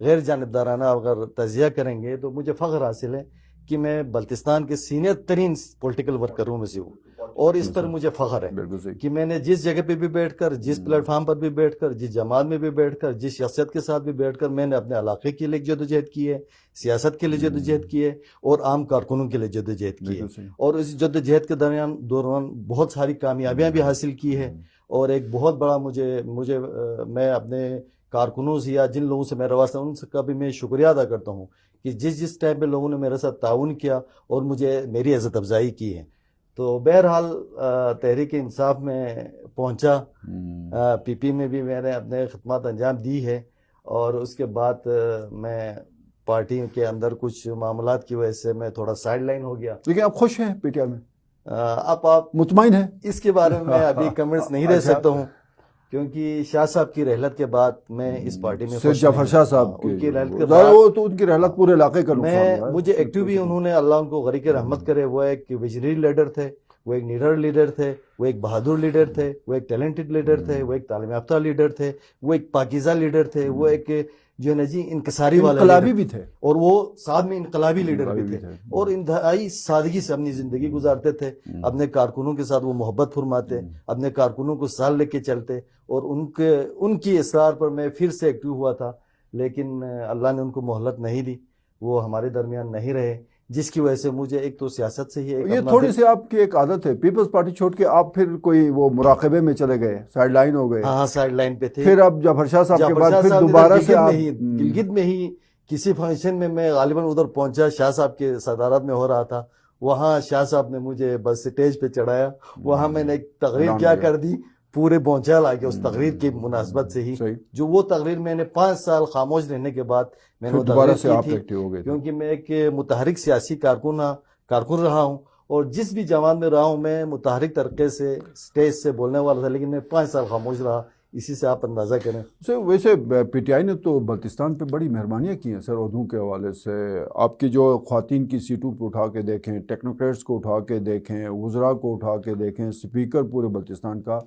غیر جانبدارانہ اگر تجزیہ کریں گے تو مجھے فخر حاصل ہے کہ میں بلتستان کے سینئر ترین پولیٹیکل ورکروں میں سے ہوں، اور اس پر مجھے فخر ہے بالکل صحیح. کہ میں نے جس جگہ پہ بھی بیٹھ کر، جس پلیٹ فارم پر بھی بیٹھ کر، جس جماعت میں بھی بیٹھ کر، جس شخصیت کے ساتھ بھی بیٹھ کر میں نے اپنے علاقے کے لیے جدوجہد کی ہے، سیاست کے لیے جدوجہد کی ہے، اور عام کارکنوں کے لیے جدوجہد کی ہے، بالکل صحیح. اور اس جدوجہد کے دوران بہت ساری کامیابیاں بھی حاصل کی ہے. اور ایک بہت بڑا مجھے میں اپنے کارکنوں سے یا جن لوگوں سے میرا واسطہ ان سے کا بھی میں شکریہ ادا کرتا ہوں کہ جس ٹائم پہ لوگوں نے میرے ساتھ تعاون کیا اور مجھے میری عزت افزائی کی ہے. تو بہرحال تحریک انصاف میں پہنچا، پی پی میں بھی میں نے اپنے خدمات انجام دی ہے، اور اس کے بعد میں پارٹی کے اندر کچھ معاملات کی وجہ سے میں تھوڑا سائڈ لائن ہو گیا. لیکن آپ خوش ہیں پی ٹی آئی میں؟ اب آپ مطمئن ہیں؟ اس کے بارے میں ابھی کمنٹس نہیں دے سکتا ہوں، کیونکہ شاہ صاحب کی رحلت کے بعد میں اس پارٹی میں سید جعفر شاہ صاحب ان کی رحلت کے ظاہر بعد وہ تو ان کی رحلت پورے علاقے کا نقصان ہوا ہے. مجھے ایکٹیو بھی انہوں نے، اللہ ان کو غریق رحمت کرے، وہ ایک ویژنری لیڈر تھے، وہ ایک نیڈر لیڈر تھے، وہ ایک بہادر لیڈر تھے، وہ ایک ٹیلنٹڈ لیڈر تھے، وہ ایک تعلیم یافتہ لیڈر تھے، وہ ایک پاکیزہ لیڈر تھے، وہ ایک جو ہے نا جی انکساری والے انقلابی بھی تھے، اور وہ ساتھ میں انقلابی لیڈر بھی تھے، اور انتہائی سادگی سے اپنی زندگی گزارتے تھے. اپنے کارکنوں کے ساتھ وہ محبت فرماتے، اپنے کارکنوں کو ساتھ لے کے چلتے، اور ان کی اصرار پر میں پھر سے ایکٹیو ہوا تھا. لیکن اللہ نے ان کو مہلت نہیں دی، وہ ہمارے درمیان نہیں رہے، جس کی وجہ سے مجھے ایک تو سیاست سے ہی یہ تھوڑی سی آپ کی ایک عادت ہے، پیپلز پارٹی چھوڑ کے آپ پھر کوئی وہ مراقبے میں چلے گئے، سائیڈ لائن ہو گئے. ہاں سائیڈ لائن پہ تھے. پھر اب جعفر شاہ صاحب کے بعد پھر صاحب دوبارہ سے آپ گلگت میں ہی کسی فنکشن میں غالباً ادھر پہنچا، شاہ صاحب کے صدارت میں ہو رہا تھا، وہاں شاہ صاحب نے مجھے بس سٹیج پہ چڑھایا، وہاں میں نے ایک تقریر کیا کر دی، پورے بونچال آ کے اس تقریر کی مناسبت سے ہی، جو وہ تقریر میں نے 5 سال خاموش رہنے کے بعد میں نے دوبارہ سے آپ کی ایکٹیو ہو گئے، کیونکہ میں ایک متحرک سیاسی کارکن رہا ہوں، اور جس بھی جماعت میں رہا ہوں میں متحرک طریقے سے اسٹیج سے بولنے والا تھا، لیکن میں 5 سال خاموش رہا. اسی سے آپ اندازہ کریں. ویسے پی ٹی آئی نے تو بلتستان پہ بڑی مہربانیاں کی ہیں سر عہدوں کے حوالے سے. آپ کی جو خواتین کی سیٹوں پہ اٹھا کے دیکھیں، ٹیکنوکریٹس کو اٹھا کے دیکھیں، وزراء کو اٹھا کے دیکھیں، اسپیکر پورے بلتستان کا،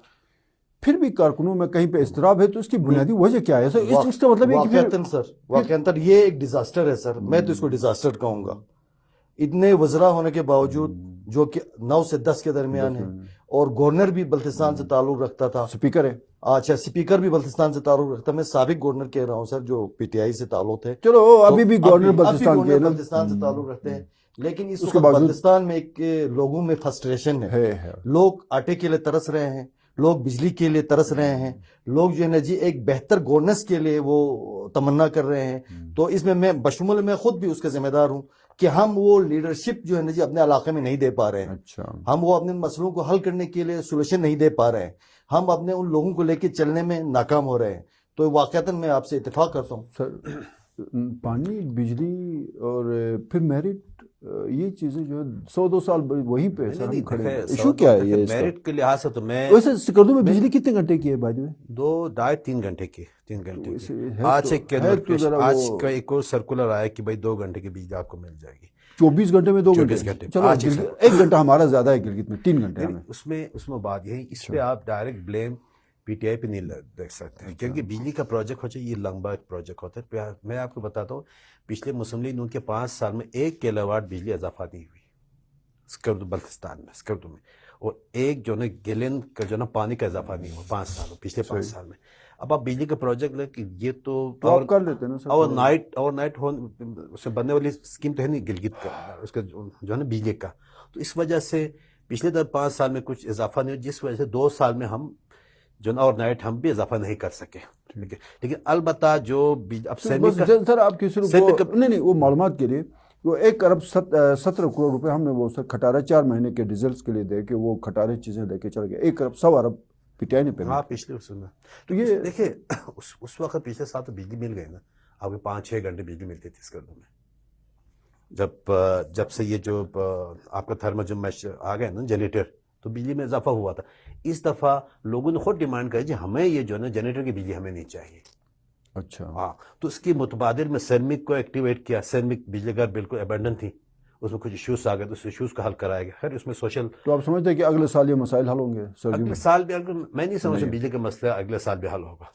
پھر بھی کارکنوں میں کہیں پہ اضطراب ہے. تو اس کی بنیادی وجہ کیا ہے سر؟ اس کا مطلب ہے کہ واقعتاً یہ ایک ڈیزاسٹر ہے سر، میں تو اس کو ڈیزاسٹر کہوں گا. اتنے وزراء ہونے کے باوجود جو کہ 9 سے 10 کے درمیان ہیں، اور گورنر بھی بلتستان سے تعلق رکھتا تھا. اسپیکر ہے، اچھا اسپیکر بھی بلتستان سے تعلق رکھتا. میں سابق گورنر کہہ رہا ہوں سر، جو پی ٹی آئی سے تعلق تھے. چلو ابھی بھی گورنر بلتستان سے تعلق رکھتے ہیں، لیکن اس وقت بلتستان میں ایک لوگوں میں فرسٹریشن ہے. لوگ آٹے کے لیے ترس رہے ہیں، لوگ بجلی کے لیے ترس رہے ہیں، لوگ جو ہے نا جی ایک بہتر گورننس کے لیے وہ تمنا کر رہے ہیں. تو اس میں بشمول میں خود بھی اس کا ذمہ دار ہوں کہ ہم وہ لیڈرشپ جو ہے نا جی اپنے علاقے میں نہیں دے پا رہے ہیں. ہم وہ اپنے مسئلوں کو حل کرنے کے لیے سولوشن نہیں دے پا رہے ہیں، ہم اپنے ان لوگوں کو لے کے چلنے میں ناکام ہو رہے ہیں. تو واقعتاً میں آپ سے اتفاق کرتا ہوں سر. پانی، بجلی اور پھر میرٹ، یہ چیزیں جو ہے 100-2 سال وہیں پہ سر ہم کھڑے ہیں. ایشو کیا ہے یہ؟ میرٹ کے لحاظ سے تو میں ویسے سکردو میں بجلی کتنے گھنٹے کی ہے بائی دی وے؟ 2-2.5-3 گھنٹے کی. 3 گھنٹے کی. آج کا ایک اور سرکولر آیا کہ بھائی 2 گھنٹے کی بجلی آپ کو مل جائے گی. 24 گھنٹے میں 2 گھنٹے. چلو 1 گھنٹہ ہمارا زیادہ ہے گلگت میں، 3 گھنٹے ہمیں. اس میں بات یہی، اس پہ آپ direct blame P T I پہ نہیں دیکھ سکتے ہیں، کیونکہ بجلی کا پروجیکٹ ہوتا ہے، یہ لمبا پروجیکٹ ہوتا ہے. میں آپ کو بتاتا ہوں، پچھلے مسلم لیگ نون کے 5 سال میں 1 کلو واٹ بجلی اضافہ نہیں ہوئی سکردو بلتستان میں، سکردو میں. اور ایک جو ہے گیلن کا جو ہے پانی کا اضافہ نہیں ہوا 5 سالوں، پچھلے 5 سال میں. اب آپ بجلی کا پروجیکٹ لیں کہ یہ تو آپ کر لیتے نا سر. اوور نائٹ اس میں بننے والی اسکیم تو ہے نہیں گلگت کا، اس کا جو ہے نا بجلی کا. تو اس وجہ سے پچھلے 5 سال میں کچھ اضافہ نہیں ہوا، جس وجہ سے 2 سال میں ہم جو نا اوور نائٹ ہم بھی اضافہ نہیں کر سکے. لیکن البتہ جو اب سر آپ کی صرف نہیں وہ معلومات کے لیے وہ 1 ارب 17 کروڑ روپے ہم نے وہ سر کھٹارے 4 مہینے کے ڈیزلز کے لیے دے کے وہ کھٹارے چیزیں لے کے چل گئے. 1 ارب 100 ارب پی ٹی آئی نے پہ. ہاں پچھلے اس میں تو یہ دیکھیں اس وقت پچھلے سال تو بجلی مل گئی نا، آپ کو 5-6 گھنٹے بجلی ملتی تھی سکردو میں. جب سے یہ جو آپ کا تھرمل جو میش آ گئے نا جنریٹر، تو بجلی میں اضافہ ہوا تھا. اس دفعہ لوگوں نے خود ڈیمانڈ کری جی ہمیں یہ جو ہے نا جنریٹر کی بجلی ہمیں نہیں چاہیے. اچھا ہاں، تو اس کی متبادل میں سیرمک کو ایکٹیویٹ کیا. سیرمک بجلی گھر بالکل ابینڈن تھی، اس میں کچھ ایشوز آ گئے تو اس ایشوز کا حل کرایا گیا. خیر اس میں سوشل، تو آپ سمجھتے ہیں کہ اگلے سال یہ مسائل حل ہوں گے؟ اگلے سال بھی میں نہیں سمجھتا بجلی کا مسئلہ اگلے سال بھی حل ہوگا.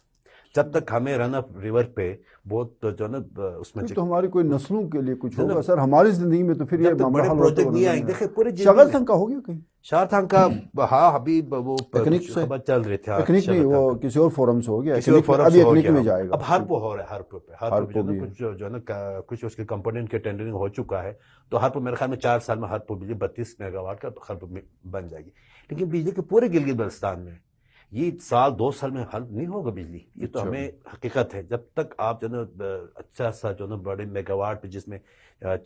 جب تک ہمیں رن اپ ریور پہ بہت جو ہے نا اس میں تو ہماری کوئی نسلوں کے لیے کچھ ہوگا سر، ہماری زندگی میں تو پھر یہ بڑے معاملہ حل پروجیکٹ ہوتا نہیں آئیں گے. دیکھیں پورے شاغر تھنگ کا ہو گیا کہیں شاہر کا ہاں ابھی وہ تکنیک سے خبر چل رہی تھی. تکنیک نہیں، وہ کسی اور فورم سے ہو گیا، کسی اور فورم ابھی سے ہو تکنیک گیا. میں جائے گا. اب ہر پہ ہو رہا ہے، ہر پہ بھی کچھ جو ہے نا کچھ اس کے کمپوننٹ کے ٹینڈرنگ ہو چکا ہے. تو ہر پہ میرے خیال میں 4 سال میں ہر پہ بجلی 32 میگا واٹ کا ہر پہ بن جائے گی. لیکن بجلی کے پورے گلگت بلتستان میں یہ 2 سال میں حل نہیں ہوگا بجلی. یہ تو ہمیں حقیقت ہے. جب تک آپ جو ہے نا اچھا سا جو ہے نا بڑے میگا واٹ پہ جس میں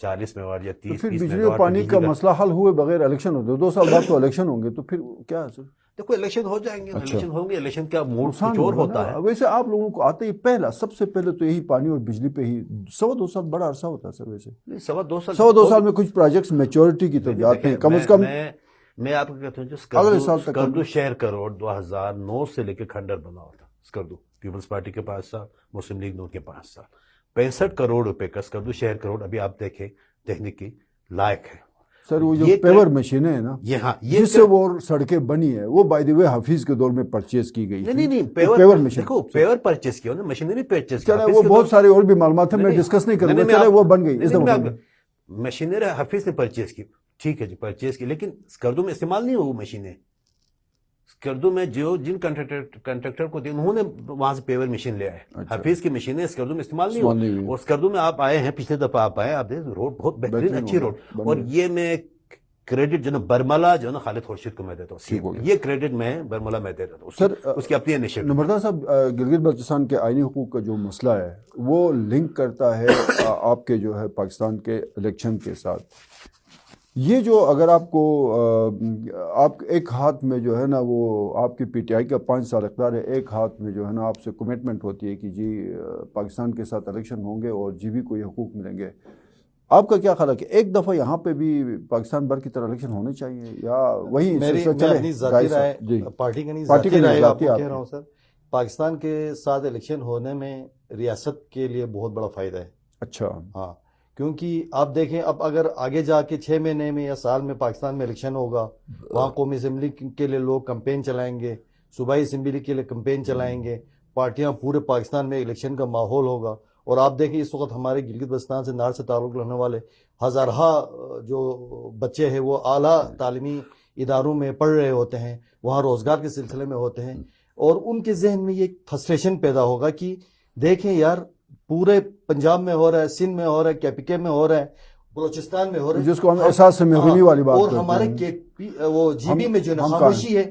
40 میگا واٹ یا 30 پھر 30 بجلی میگا اور واٹ پانی کا مسئلہ حل ہوئے بغیر الیکشن ہوتے 2 سال بعد تو الیکشن ہوں گے، تو پھر کیا ہے سر؟ دیکھو الیکشن ہو جائیں گے، الیکشن ہوں گے. الیکشن کا موڈ کچھ اور ہوتا ہے. ویسے آپ لوگوں کو آتے ہی پہلا سب سے پہلے تو یہی پانی اور بجلی پہ ہی 2 سال بڑا عرصہ ہوتا ہے سر. ویسے 2 سال میں کچھ پروجیکٹس میچورٹی کی طرف جاتے ہیں کم از کم. میں آپ کو کہتا ہوں جو اگلے سال تک اسکردو شہر کا روڈ 2009 سے لے کے کھنڈر بنا ہوا تھا. اسکردو پیپلز پارٹی کے 5 سال، مسلم لیگ نون کے 5 سال، 65 کروڑ روپے کا اسکردو شہر کا روڈ ابھی آپ دیکھیں دیکھنے کی لائق ہے. سر وہ جو پیور مشینیں ہیں نا جس سے وہ سڑکیں بنی ہے، وہ بائی دی وے حفیظ کے دور میں پرچیز کی گئی. نہیں پیور مشین دیکھو، پیور پرچیز کیا نا، مشینری پرچیز کیا. وہ بہت سارے اور بھی معلومات ہیں، میں ڈسکس نہیں کروں گا. چلے وہ بن گئی، مشینری حفیظ نے پرچیز کی، ٹھیک ہے جی پرچیز کی، لیکن اسکردو میں استعمال نہیں ہو مشینیں. اسکردو میں جو جن کنٹریکٹر کو دیا انہوں نے وہاں سے پیور مشین لے آئے. حفیظ کی مشینیں اسکردو میں استعمال نہیں ہوئی. اور اسکردو میں آپ آئے ہیں، پچھلے دفعہ آپ آئے، آپ دیکھیں روڈ بہت بہترین اچھی روڈ. اور یہ میں کریڈٹ جو نا برملا جو ہے نا خالد خورشید کو میں دیتا ہوں. یہ کریڈٹ میں برملا میں دیتا ہوں سر. اس کی اپنی انیشیٹو. نمبردار صاحب، گلگت بلتستان کے آئینی حقوق کا جو مسئلہ ہے وہ لنک کرتا ہے آپ کے جو ہے پاکستان کے الیکشن کے ساتھ. یہ جو اگر آپ کو آپ ایک ہاتھ میں جو ہے نا وہ آپ کی پی ٹی آئی کا 5 سال اقتدار ہے، ایک ہاتھ میں جو ہے نا آپ سے کمٹمنٹ ہوتی ہے کہ جی پاکستان کے ساتھ الیکشن ہوں گے اور جی بھی کو یہ حقوق ملیں گے. آپ کا کیا خیال ہے کہ ایک دفعہ یہاں پہ بھی پاکستان بھر کی طرح الیکشن ہونے چاہیے یا وہی؟ میں اپنی ذاتی رائے، پارٹی کا نہیں، ذاتی رائے آپ کو کہہ رہا ہوں سر. پاکستان کے ساتھ الیکشن ہونے میں ریاست کے لیے بہت بڑا فائدہ ہے. اچھا ہاں، کیونکہ آپ دیکھیں اب اگر آگے جا کے 6 مہینے میں یا سال میں پاکستان میں الیکشن ہوگا، وہاں قومی اسمبلی کے لیے لوگ کمپین چلائیں گے، صوبائی اسمبلی کے لیے کمپین چلائیں گے، پارٹیاں پورے پاکستان میں الیکشن کا ماحول ہوگا. اور آپ دیکھیں اس وقت ہمارے گلگت بلتستان سے نار سے تعلق رکھنے والے ہزارہا جو بچے ہیں وہ اعلیٰ تعلیمی اداروں میں پڑھ رہے ہوتے ہیں، وہاں روزگار کے سلسلے میں ہوتے ہیں، اور ان کے ذہن میں یہ فرسٹریشن پیدا ہوگا کہ دیکھیں یار پورے پنجاب میں ہو رہا ہے، سندھ میں ہو رہا ہے، کے پی کے میں ہو رہا ہے، بلوچستان میں ہو رہا ہے، جس کو ہم احساس سے محرومی والی بات اور کرتے ہیں، ہمارے وہ جی بی میں جو ہے خاموشی ہے.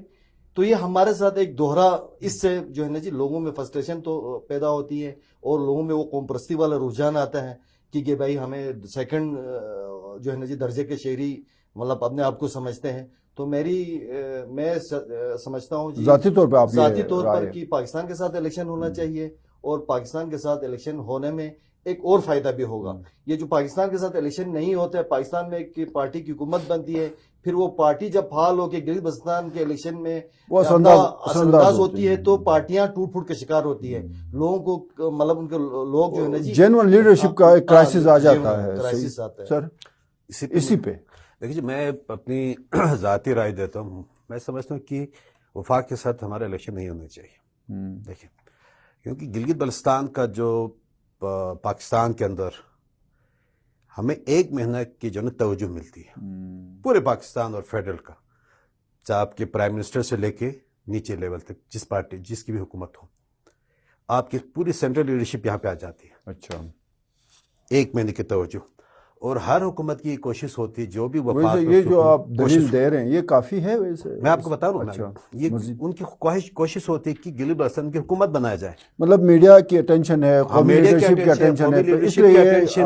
تو یہ ہمارے ساتھ ایک دوہرا، اس سے جو ہے نا جی لوگوں میں فرسٹریشن تو پیدا ہوتی ہے اور لوگوں میں وہ قوم پرستی والا رجحان آتا ہے کہ بھائی ہمیں سیکنڈ جو ہے نا جی درجے کے شہری مطلب اپنے آپ کو سمجھتے ہیں. تو میں سمجھتا ہوں جی ذاتی طور پہ آپ ذاتی طور پر کہ پاکستان کے ساتھ الیکشن ہونا چاہیے، اور پاکستان کے ساتھ الیکشن ہونے میں ایک اور فائدہ بھی ہوگا. یہ جو پاکستان کے ساتھ الیکشن نہیں ہوتا ہے، پاکستان میں ایک پارٹی کی حکومت بنتی ہے، پھر وہ پارٹی جب فعال ہو کے گلگت بلتستان کے الیکشن میں اثر انداز ہوتی ہے تو پارٹیاں ٹوٹ پھوٹ کا شکار ہوتی ہے. لوگوں کو مطلب ان کے لوگ جو ہے نا جی جینوئن لیڈرشپ کا ایک کرائسس آ جاتا ہے. کرائسس آتا ہے سر اسی پہ دیکھیے جی میں اپنی ذاتی رائے دیتا ہوں. میں سمجھتا ہوں کہ وفاق کے ساتھ ہمارے الیکشن نہیں ہونے چاہیے. دیکھیں کیونکہ گلگت بلتستان کا جو پاکستان کے اندر ہمیں 1 مہینہ کی جو نا توجہ ملتی ہے پورے پاکستان اور فیڈرل کا، چاہے آپ کے پرائم منسٹر سے لے کے نیچے لیول تک جس پارٹی جس کی بھی حکومت ہو، آپ کی پوری سینٹرل لیڈرشپ یہاں پہ آ جاتی ہے. اچھا 1 مہینے کی توجہ، اور ہر حکومت کی کوشش ہوتی ہے جو بھی وفاق. یہ جو آپ دلیل دے رہے ہیں یہ کافی ہے ویسے؟ میں آپ کو بتا رہا ہوں یہ ان کی کوشش ہوتی ہے کہ گلگت بلتستان کی حکومت بنایا جائے. مطلب میڈیا کی اٹینشن ہے، قومی لیڈرشپ کی اٹینشن ہے، اس لیے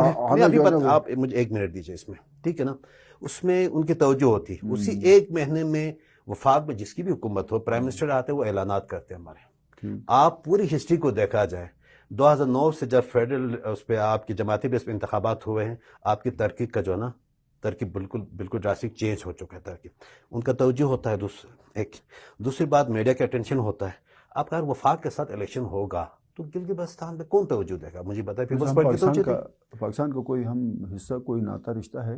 آپ مجھے 1 منٹ دیجیے اس میں، ٹھیک ہے نا. اس میں ان کی توجہ ہوتی ہے. اسی 1 مہینے میں وفاق میں جس کی بھی حکومت ہو، پرائم منسٹر آتے ہیں وہ اعلانات کرتے ہیں ہمارے. آپ پوری ہسٹری کو دیکھا جائے 2009 سے جب فیڈرل اس پہ آپ کی جماعتی بیس پہ انتخابات ہوئے ہیں، آپ کی ترقی کا جو ہے نا ترقی بالکل ڈراسٹک چینج ہو چکا ہے. ترقی ان کا توجہ ہوتا ہے. دوسری بات میڈیا کا اٹینشن ہوتا ہے. آپ اگر وفاق کے ساتھ الیکشن ہوگا تو گلگت بلتستان میں کون توجہ دے گا؟ مجھے بتائیں. پاکستان کا کوئی ہم حصہ، کوئی ناتا رشتہ ہے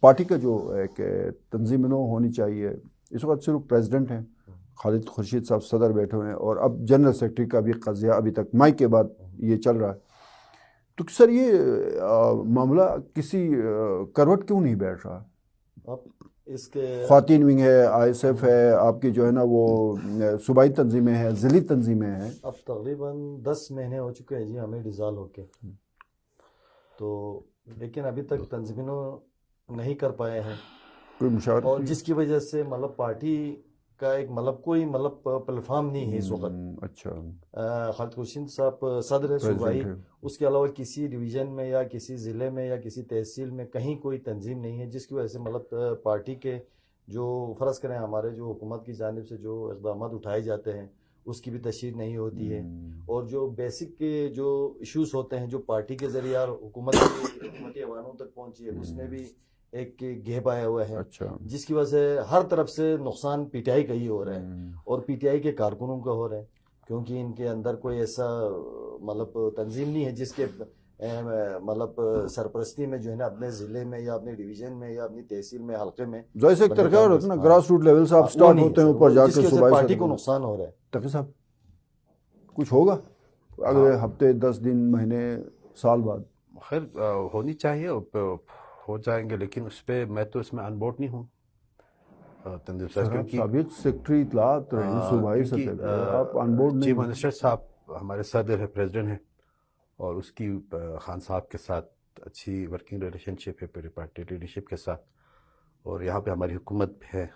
پارٹی کا جو ایک تنظیم نو ہونی چاہیے، اس وقت صرف پریزیڈنٹ ہیں خالد خورشید صاحب صدر بیٹھے ہوئے ہیں، اور اب جنرل سیکرٹری کا بھی قضیہ ابھی تک مائی کے بعد یہ چل رہا ہے. تو سر یہ معاملہ کسی کروٹ کیوں نہیں بیٹھ رہا؟ اب اس کے خواتین ونگ ہے، آئی ایس ایف ہے، آپ کی جو ہے نا وہ صوبائی تنظیمیں ہیں، ضلعی تنظیمیں ہیں. اب تقریباً 10 مہینے ہو چکے ہیں جی ہمیں ڈیزالو ہو کے، تو لیکن ابھی تک تنظیموں نہیں کر پائے ہیں، کوئی مشاورت اور جس کی وجہ سے مطلب پارٹی کا ایک مطلب کوئی مطلب پلیٹ فارم نہیں ہے اس وقت. اچھا خالد خورشید صاحب صدر ہے صوبائی، پریزیڈنٹ ہے. اس کے علاوہ کسی ڈویژن میں یا کسی ضلع میں یا کسی تحصیل میں کہیں کوئی تنظیم نہیں ہے، جس کی وجہ سے مطلب پارٹی کے جو فرض کریں ہمارے جو حکومت کی جانب سے جو اقدامات اٹھائے جاتے ہیں اس کی بھی تشہیر نہیں ہوتی ہے، اور جو بیسک کے جو ایشوز ہوتے ہیں جو پارٹی کے ذریعہ حکومتی ایوانوں تک پہنچی ہے، اس میں بھی ایک گیپ آیا ہوا ہے، اچھا جس کی وجہ سے ہر طرف سے نقصان پی ٹی آئی کا ہی ہو رہا ہے، اور پی ٹی آئی کے کارکنوں کا ہو رہا ہے، کیونکہ ان کے اندر کوئی ایسا مطلب تنظیم نہیں ہے جس کے مطلب سرپرستی میں جو ہے نا اپنے ضلع میں یا اپنے ڈویژن میں یا اپنی تحصیل میں حلقے میں ظاہر سے ایک طریقہ ہوتا ہے نا، گراس روٹ لیول سے آپ سٹارٹ ہوتے ہیں، اوپر جا جس کے کی وجہ سے صوبائی پارٹی کو نقصان ہو رہا ہے. تقی صاحب کچھ ہوگا اگلے ہفتے، 10 دن، مہینے، سال بعد؟ خیر ہونی چاہیے، ہو جائیں گے، لیکن اس پہ میں تو اس میں ان بورڈ نہیں ہوں تنظیم صاحب، کیونکہ سابق سیکرٹری اطلاعات رہے صوبائی سطح پہ، آپ ان بورڈ چیف نہیں؟ منسٹر صاحب ہمارے صدر ہے، پریزیڈنٹ ہیں، اور اس کی خان صاحب کے ساتھ اچھی ورکنگ ریلیشن شپ ہے پوری پارٹی لیڈرشپ کے ساتھ، اور یہاں پہ ہماری حکومت بھی ہے،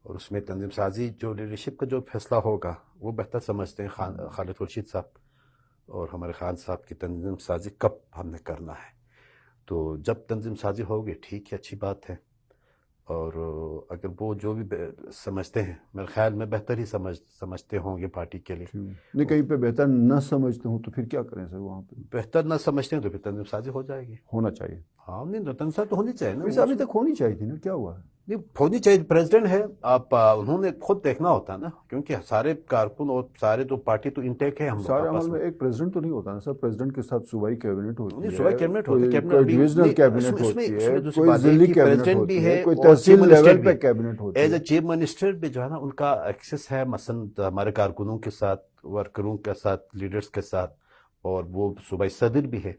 اور اس میں تنظیم سازی جو لیڈرشپ کا جو فیصلہ ہوگا وہ بہتر سمجھتے ہیں خالد خورشید صاحب اور ہمارے خان صاحب کی تنظیم سازی کب ہم نے کرنا ہے. تو جب تنظیم سازی ہوگی ٹھیک ہے، اچھی بات ہے، اور اگر وہ جو بھی سمجھتے ہیں میرے خیال میں بہتر ہی سمجھتے ہوں گے پارٹی کے لیے. نہیں کہیں پہ بہتر نہ سمجھتے ہوں تو پھر کیا کریں سر؟ وہاں پہ بہتر نہ سمجھتے ہیں تو پھر تنظیم سازی ہو جائے گی. ہونا چاہیے. ہاں نہیں تو تنظیم سازی تو ہونی چاہیے نا. ویسے ابھی تک ہونی چاہیے تھی نا، کیا ہوا؟ نہیں ہونی چاہیے، پریزیڈنٹ ہے آپ، انہوں نے خود دیکھنا ہوتا ہے نا، کیونکہ سارے کارکن اور سارے تو پارٹی تو انٹیک ہے ہم سارے عمل میں ایک پریزیڈنٹ تو نہیں ہوتا نا سر، پریزیڈنٹ کے ساتھ صوبائی کیبنٹ ہوتی ہے، صوبائی کیبنٹ ہوتی ہے، کوئی ڈویژنل کیبنٹ ہوتی ہے، کوئی ضلعی کیبنٹ ہوتی ہے، کوئی تحصیل لیول پہ کیبنٹ ہوتی ہے. ایز اے چیف منسٹر بھی جو ہے نا ان کا ایکسس ہے مثلا ہمارے کارکنوں کے ساتھ، ورکروں کے ساتھ، لیڈرز کے ساتھ، اور وہ صوبائی صدر بھی ہے،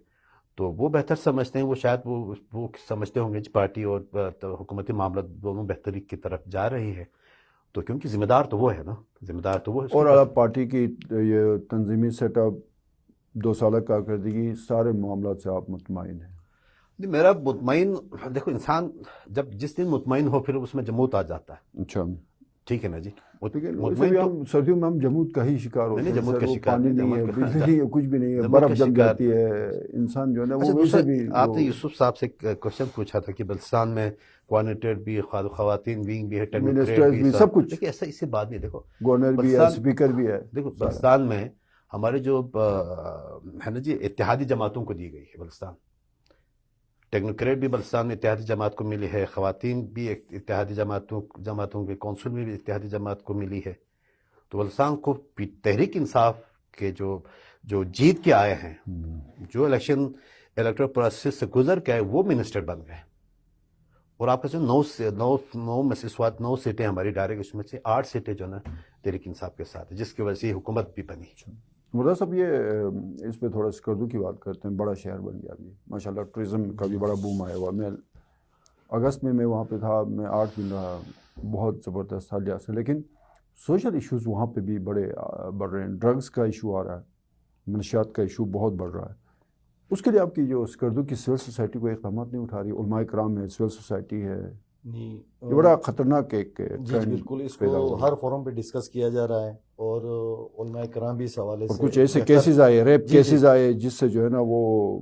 تو وہ بہتر سمجھتے ہیں، وہ شاید وہ سمجھتے ہوں گے پارٹی اور حکومتی معاملات دونوں بہتری کی طرف جا رہی ہے، تو کیونکہ ذمہ دار تو وہ ہے نا، ذمہ دار تو وہ ہے. اور آپ پارٹی کی یہ تنظیمی سیٹ اپ، 2 سالہ کارکردگی، سارے معاملات سے آپ مطمئن ہیں؟ میرا مطمئن، دیکھو انسان جب جس دن مطمئن ہو پھر اس میں جمود آ جاتا ہے. اچھا ٹھیک ہے نا جی. مطمئن تو سردیوں میں ہم جمود کا ہی شکار ہوتے ہیں. جمود کا شکار پانی نہیں ہے، بجلی نہیں ہے، کچھ بھی نہیں ہے، برف جم جاتی ہے، انسان جو ہے نا وہ ویسے بھی. آپ نے یوسف صاحب سے کوشچن پوچھا تھا کہ بلتستان میں کوارڈینیٹر بھی، خواتین ونگ بھی ہے، منسٹر بھی، سب کچھ. دیکھیے ایسا اسی بات نہیں، دیکھو گورنر بھی ہے، اسپیکر بھی ہے. دیکھو بلتستان میں ہمارے جو ہے نا جی اتحادی جماعتوں کو دی گئی ہے بلتستان، ٹیکنوکریٹ بھی بلتستان میں اتحادی جماعت کو ملی ہے، خواتین بھی اتحادی جماعتوں کے کونسل میں بھی اتحادی جماعت کو ملی ہے. تو بلتستان کو تحریک انصاف کے جو جیت کے آئے ہیں، جو الیکٹرل پروسیس سے گزر کے آئے، وہ منسٹر بن گئے. اور آپ کا جو 9 سیٹیں ہماری ڈائریکٹ، اس میں سے 8 سیٹیں جو نا تحریک انصاف کے ساتھ، جس کی وجہ سے حکومت بھی بنی. مرزا صاحب یہ اس پہ تھوڑا سکردو کی بات کرتے ہیں. بڑا شہر بن گیا ابھی ماشاءاللہ، ٹورزم کا بھی بڑا بوم آیا ہوا. میں اگست میں وہاں پہ تھا، میں 8 دن رہا، بہت زبردست حالیہ سے. لیکن سوشل ایشوز وہاں پہ بھی بڑے بڑھ رہے ہیں. ڈرگز کا ایشو آ رہا ہے، منشیات کا ایشو بہت بڑھ رہا ہے. اس کے لیے آپ کی جو سکردو کی سول سوسائٹی کو اقدامات نہیں اٹھا رہی؟ علماء کرام ہے، سول سوسائٹی ہے، یہ بڑا خطرناک ایک جی بالکل، اس کو ہر فورم پہ ڈسکس کیا جا رہا ہے، اور علماء کرام بھی اس حوالے سے کچھ ایسے کیسز آئے، ریپ کیسز آئے، جس سے جو ہے نا وہ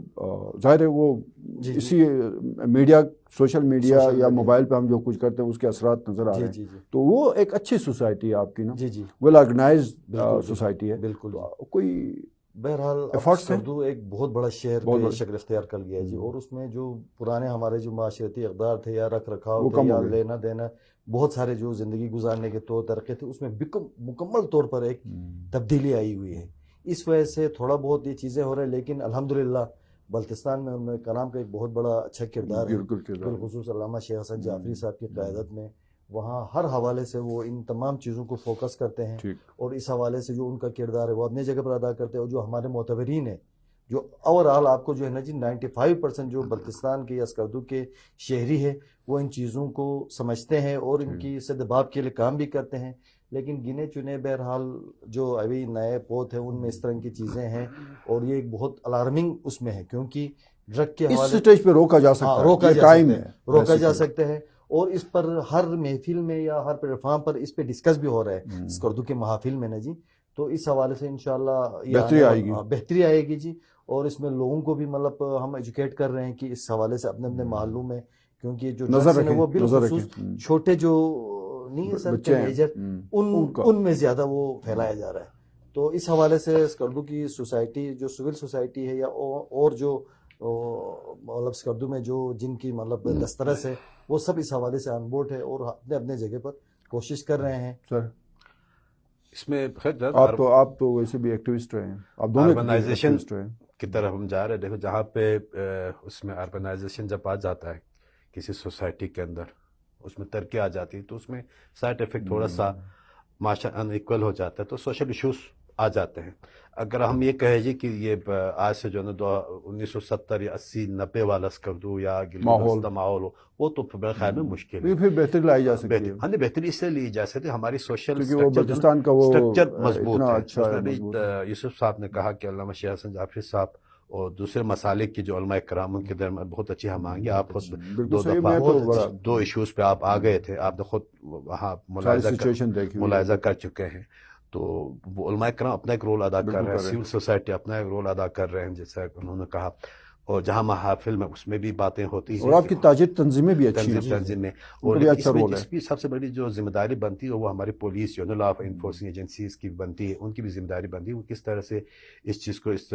ظاہر ہے وہ اسی میڈیا، سوشل میڈیا یا موبائل پہ ہم جو کچھ کرتے ہیں اس کے اثرات نظر آ رہے ہیں. تو وہ ایک اچھی سوسائٹی ہے آپ کی نا، ویل آرگنائزڈ سوسائٹی ہے. بالکل. کوئی بہرحال سکردو ایک بہت بڑا شہر کی شکل اختیار کر لیا ہے جی، اور اس میں جو پرانے ہمارے جو معاشرتی اقدار تھے یا رکھ رکھاؤ تھے یا لینا دینا، بہت سارے جو زندگی گزارنے کے طور طریقے تھے، اس میں مکمل طور پر ایک تبدیلی آئی ہوئی ہے. اس وجہ سے تھوڑا بہت یہ چیزیں ہو رہے ہیں، لیکن الحمدللہ بلتستان میں علماء کرام کا ایک بہت بڑا اچھا کردار ہے، بالکل کردار ہے۔ بالخصوص علامہ شیخ حسن جعفری صاحب کی قیادت میں وہاں ہر حوالے سے وہ ان تمام چیزوں کو فوکس کرتے ہیں، ٹھیک اور اس حوالے سے جو ان کا کردار ہے وہ اپنے جگہ پر ادا کرتے ہیں، اور جو ہمارے معتبرین ہیں جو اوورآل آپ کو جو ہے نا جی 95% جو بلتستان کے یا اسکردو کے شہری ہے وہ ان چیزوں کو سمجھتے ہیں اور ان کی سدباب کے لیے کام بھی کرتے ہیں، لیکن گنے چنے بہرحال جو ابھی نئے پوت ہیں ان میں اس طرح کی چیزیں ہیں، اور یہ ایک بہت الارمنگ اس میں ہے، کیونکہ ڈرگ کے اس حوالے سٹیج پہ روکا جا سکتا ہے، روکا یہ جا ٹائم سکتا ہے، ہے، روکا جا basically۔ سکتا ہے، اور اس پر ہر محفل میں یا ہر پلیٹ فارم پر اس پہ ڈسکس بھی ہو رہا ہے اسکردو کے محافل میں نا جی، تو اس حوالے سے انشاءاللہ یہ بہتری آئے گی۔ بہتری آئے گی جی، اور اس میں لوگوں کو بھی مطلب ہم ایجوکیٹ کر رہے ہیں کہ اس حوالے سے اپنے اپنے محلوں میں، کیونکہ جو نظر drugs ہیں رکھیں، وہ نظر بالخصوص رکھیں۔ چھوٹے جو نہیں ہے سر بچے ہیں، ٹینیجر ان کا۔ ان میں زیادہ وہ پھیلایا جا رہا ہے، تو اس حوالے سے اسکردو کی سوسائٹی جو سول سوسائٹی ہے یا اور جو مطلب اسکردو میں جو جن کی مطلب دسترس ہے وہ سب اس حوالے سے آن بورڈ ہے اور اپنے اپنے جگہ پر کوشش کر رہے ہیں۔ سر اس میں خیر آپ تو ویسے بھی ایکٹیوسٹ رہے ہیں، آپ دونوں اربنائزیشن ایکٹیوسٹ رہے ہیں۔ کی طرف ہم جا رہے ہیں۔ دیکھو جہاں پہ اس میں اربنائزیشن جب آ جاتا ہے کسی سوسائٹی کے اندر، اس میں ترقی آ جاتی ہے، تو اس میں سائڈ افیکٹ تھوڑا سا معاشرہ ان ایکول ہو جاتا ہے، تو سوشل ایشوز آ جاتے ہیں۔ اگر ہم یہ کہیں جی کہ یہ آج سے جو ہے نا 1970 یا 80 90 والا اسکردو یا ماحول ماحول ہو، وہ تو میرے خیال میں مشکل ہے۔ پھر بہتری لائی جا سکتی ہے، ہاں بہتری اس سے لی جا سکتی ہے، ہماری سوشل کیونکہ وہ بلتستان کا وہ اسٹرکچر مضبوط اتنا ہے۔ اچھا اس ہے، میں بھی مضبوط ہے۔ یوسف صاحب نے کہا کہ علامہ شیخ حسن جعفری صاحب اور دوسرے مسالک کی جو علماء کرام ان کے درمیان بہت اچھی ہم آئیں گے۔ آپ خود بالکل صحیح، میں تو بڑا دو ایشوز پہ آپ آ گئے تھے، آپ نے خود وہاں سچویشن دیکھی، ملاحظہ کر چکے ہیں، تو وہ علماء کرام اپنا ایک رول ادا کر رہے ہیں، سول سوسائٹی اپنا ایک رول ادا کر رہے ہیں جیسا انہوں نے کہا، اور جہاں محافل میں اس میں بھی باتیں ہوتی ہیں، اور آپ کی تاجر تنظیمیں بھی اچھی ہیں، تنظیم میں، ان اور کا بھی اچھا اس میں رول ہے۔ اس کی سب سے بڑی جو ذمہ داری بنتی ہے وہ ہماری police union of enforcing agencies کی بنتی ہے، ان کی بھی ذمہ داری بنتی ہے، وہ کس طرح سے اس چیز کو، اس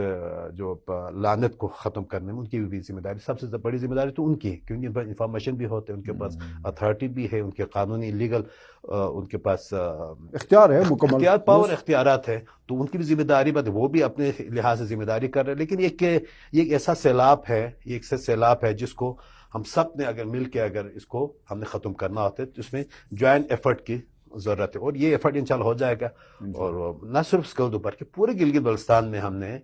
جو لعنت کو ختم کرنے میں ان کی بھی ذمہ داری، سب سے بڑی ذمہ داری تو ان کی ہے، کیونکہ ان پر انفارمیشن بھی ہوتے ہیں، ان کے پاس اتھارٹی بھی ہے، ان کے قانونی لیگل ان کے پاس اختیار ہے مکمل، پاور اختیارات ہے، تو ان کی بھی ذمہ داری بات، وہ بھی اپنے لحاظ سے ذمہ داری کر رہے ہیں، لیکن یہ ایک ایسا سیلاب ہے، یہ ایک سیلاب ہے جس کو ہم سب نے اگر مل کے اگر اس کو ہم نے ختم کرنا ہوتا ہے تو اس میں جوائنٹ ایفرٹ کی ضرورت ہے، اور یہ ایفرٹ انشاءاللہ ہو جائے گا، اور نہ صرف اسکردو پر کہ پورے گلگت بلتستان میں ہم نے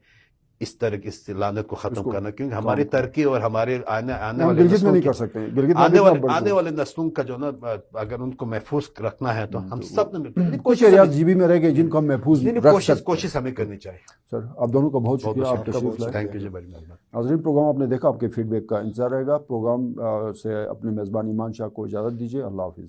اس طرح کی اس لعنت کو ختم کرنا، کیونکہ ہماری ترقی اور ہمارے آنے والے گلگت میں نہیں کر سکتے، گلگت میں آنے والے نسلوں کا جو نا اگر ان کو محفوظ رکھنا ہے تو ہم سب نے کچھ ایریاز جی بی میں رہ گئے جن کو ہم محفوظ رکھ سکتے ہیں۔ کوشش ہمیں کرنی چاہیے۔ سر آپ دونوں کا بہت شکریہ، آپ تشریف لائے۔ تھینک یو جی، بڑی مہربانی۔ ناظرین، پروگرام آپ نے دیکھا، آپ کے فیڈ بیک کا انتظار رہے گا۔ پروگرام سے اپنے میزبان ایمان شاہ کو اجازت دیجیے، اللہ حافظ۔